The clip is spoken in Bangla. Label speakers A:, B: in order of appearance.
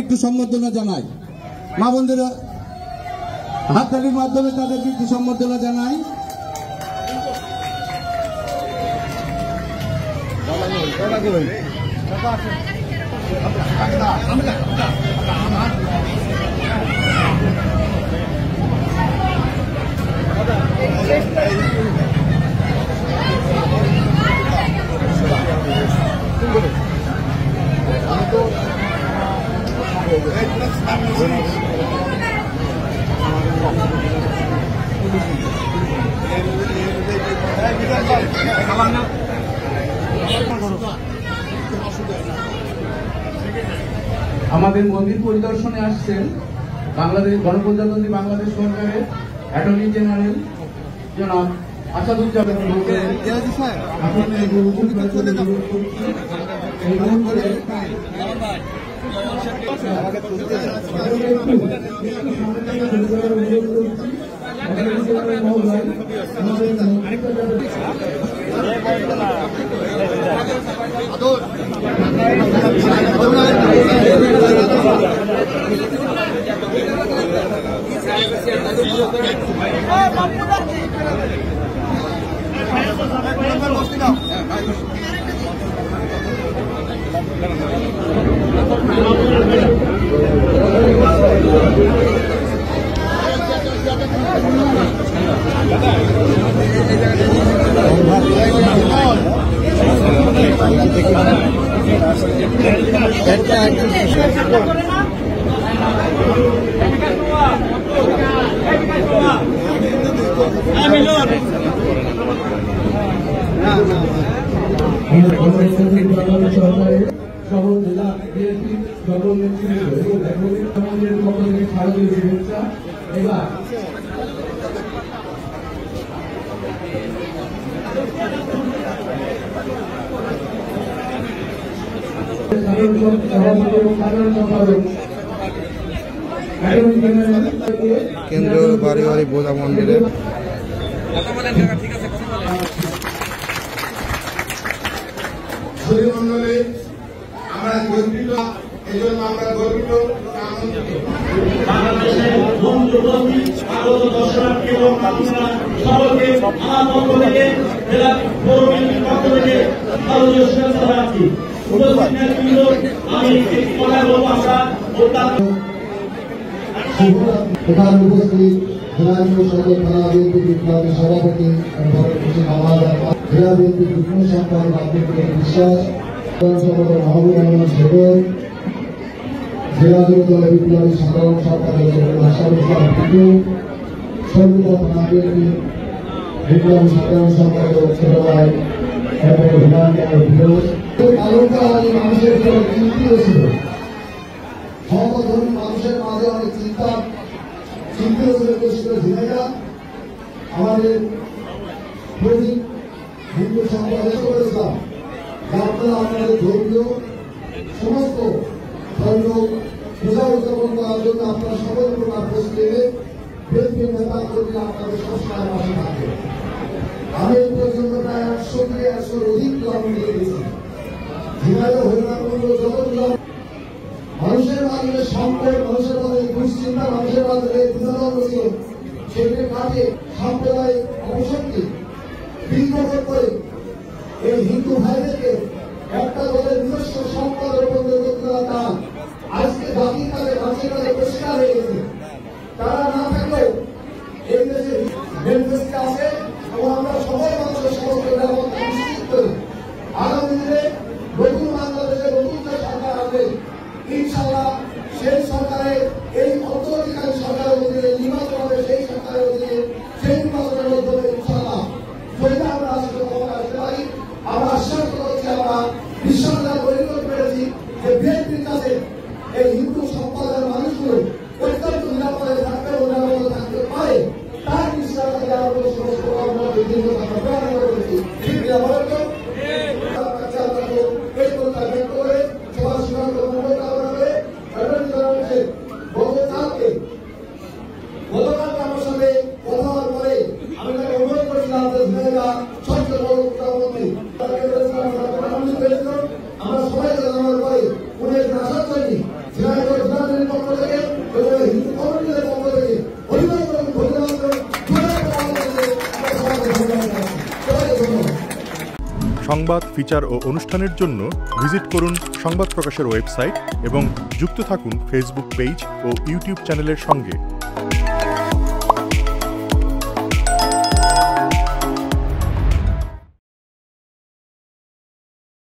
A: একটু সম্বর্ধনা জানাই, মা বোনদেরা হাততালির মাধ্যমে তাদেরকে একটু সম্বর্ধনা জানাই। আমাদের মন্দির পরিদর্শনে আসছেন বাংলাদেশ গণপ্রজাতন্ত্রী বাংলাদেশ সরকারের অ্যাটর্নি জেনারেল জনাব আসাদুজ্জামান।
B: কেন্দ্রীয় বাড়ি বাড়ি বোঝা মন্দিরে
A: মন্ডলে আমরা গর্বিত, এজন্য আমরা গর্বিত।
C: বাংলাদেশের বন্ধুবন্ধী আগত দর্শনার্থী এবং আপনারা সকলকে আমার পক্ষ থেকে জেলা পৌরসভার পক্ষ থেকে ভারতীয় শুভেচ্ছা জানাচ্ছি। উপস্থিত নেতৃবৃন্দ, আমি কথা বলবো আমরা
D: প্রধান উপস্থিত জেলাজুড়ে সদর থানা বিএনপি বিপ্লবী সভাপতি জেলা বিএনপি যুগ্ম সম্পাদক আব্দুল বিশ্বাস, সম্পাদক মাহবুব রহমান শেখর, জেলা যুবদল বিপ্লবী সাধারণ সম্পাদক আশারুল ইসলাম টিটু, সর্বদা থানা বিএনপি বিপ্লবী সাধারণ সম্পাদক ছোট ভাই মানুষের চিন্তিত ছিল, ধর্মধর্মী মানুষের মাঝে অনেক চিন্তিত ছিল ঝিনাইদা। আমাদের প্রতীক হিন্দু সম্প্রদায় করেছিলাম যে আপনারা আপনাদের ধর্মীয় সমস্ত ধর্ম পূজা উদযাপন করার জন্য আপনারা সকল প্রকার প্রস্তুতি বিএনপি নেতা কর্মীরা আপনাদের সবসময় পাশে থাকবে। আমি এই পর্যন্ত প্রায় 100 থেকে 100 অধিক কিলোমিটার গেছি। ঝিনাইদা হরিনাথপুর যতগুলো মানুষের মাঝে সম্পদ, মানুষের মাঝে দুশ্চিন্তা, মানুষের মাঝে দ্বিধাদ্বন্দ্ব ছিল, সেগুলি কাটিয়ে সাম্প্রদায়িক অপশক্তি বিদ্রোহ করে এই হিন্দু ভাইদেরকে একটা দলের নিজস্ব সম্পদের উপর করতে তারা আজকে জাতির কাছে মানুষের কাছে পরিষ্কার হয়ে গেছে। তারা না থাকলেও এই দেশে বেলফেস্টে আছে এবং আমরা সবাই মানুষের সমস্ত নিরাপত্তা নিশ্চিত করি। আগামী দিনে নতুন বাংলাদেশে নতুন যে সরকার আছে, ইনশাআল্লাহ সেই সরকারের এই অন্তর্বর্তীকালীন সরকারের অধীনে নির্বাচন হবে, সেই সরকারের অধীনে সেই নির্বাচনের মাধ্যমে ইনশাআল্লাহ যদি আমরা আসতে পারি। আমরা আশ্বাস করছি, আমরা বিশ্বাস পরিণত পেরেছি যে বিএনপির কাছে এই হিন্দু সম্প্রদায়ের মানুষগুলো অত্যন্ত নিরাপদে থাকবে ও নিরাপদে থাকবে।
B: সংবাদ, ফিচার ও অনুষ্ঠানের জন্য ভিজিট করুন সংবাদ প্রকাশের ওয়েবসাইট এবং যুক্ত থাকুন ফেসবুক পেজ ও ইউটিউব চ্যানেলের সঙ্গে।